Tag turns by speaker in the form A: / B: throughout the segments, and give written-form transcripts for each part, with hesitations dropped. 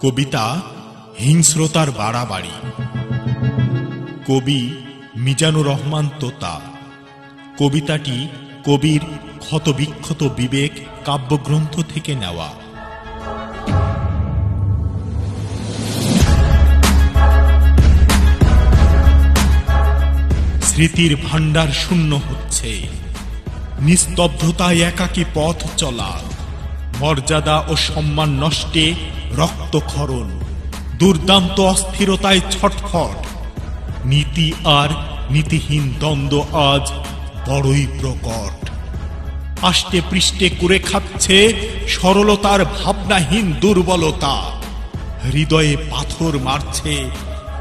A: কবিতা হিংস্রতার বাড়াবাড়ি। কবি মিজানুর রহমান তোতা। কবিতাটি কবির ক্ষতবিক্ষত বিবেক কাব্যগ্রন্থ থেকে নেওয়া। স্মৃতির ভাণ্ডার শূন্য হচ্ছে, নিস্তব্ধতায় একাকী পথ চলা, মর্যাদা ও সম্মান নষ্টে রক্তক্ষরণ, দুর্দান্ত অস্থিরতায় ছটফট, নীতি আর নীতিহীন দ্বন্দ্ব আজ বড়ই প্রকট। আষ্টে পৃষ্ঠে কুরে খাচ্ছে সরলতার ভাবনাহীন দুর্বলতা, হৃদয়ে পাথর মারছে,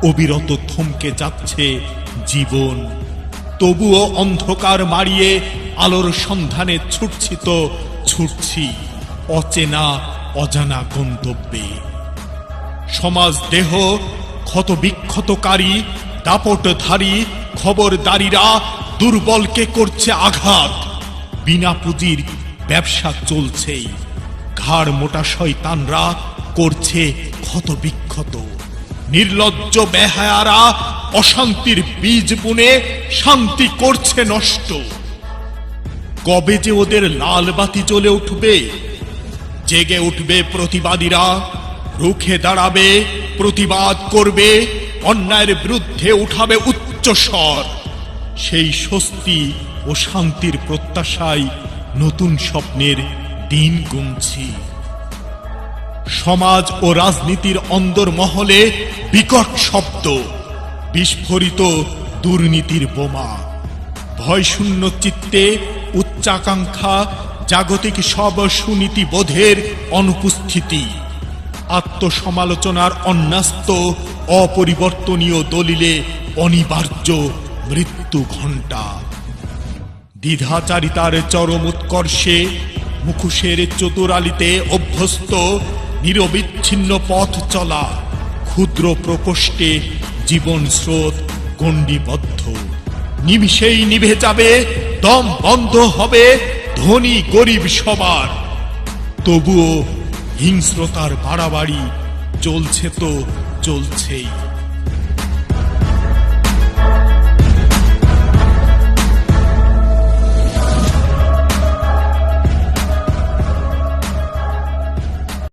A: অবিরত থমকে যাচ্ছে জীবন। তবুও অন্ধকার মারিয়ে আলোর সন্ধানে ছুটছি অচেনা অজানা গন্তব্যে। সমাজ দেহ ক্ষত বিক্ষতকারী, দাপটধারী খবরদারিরা দুর্বলকে করছে আঘাত। বিনা পুঁজির ব্যবসা চলছেই, ঘাড় মোটা শয়তানরা করছে ক্ষত বিক্ষত। নির্লজ্জ বেহায়ারা অশান্তির বীজ বুনে শান্তি করছে নষ্ট। কবে যে ওদের লাল বাতি জ্বলে উঠবে, জেগে উঠবে প্রতিবাদীরা, রুখে দাঁড়াবে, প্রতিবাদ করবে, অন্যায়ের বিরুদ্ধে উঠাবে উচ্চ স্বর। সেই স্বস্তি ও শান্তির প্রত্যাশায় নতুন স্বপ্নের দিন গুনছি। সমাজ ও রাজনীতির অন্দরমহলে বিকট শব্দ, বিস্ফোরিত দুর্নীতির বোমা, ভয়শূন্য চিত্তে উচ্চাকাঙ্ক্ষা, জাগতিক সব সুনীতি বোধের অনুপস্থিতি, আত্মসমালোচনার অন্যস্ত অপরিবর্তনীয় দলিলে অনিবার্য মৃত্যু ঘণ্টা। দ্বিধাচারিতার চরম উৎকর্ষে মুখোশের চতুরালিতে অভ্যস্ত নিরবিচ্ছিন্ন পথ চলা, ক্ষুদ্র প্রকোষ্ঠে জীবন স্রোত গণ্ডিবদ্ধ। নিমিষেই নিভে যাবে, দম বন্ধ হবে ধনী গরিব সবার। তবুও হিংস্রতার বাড়াবাড়ি চলছে তো চলছেই।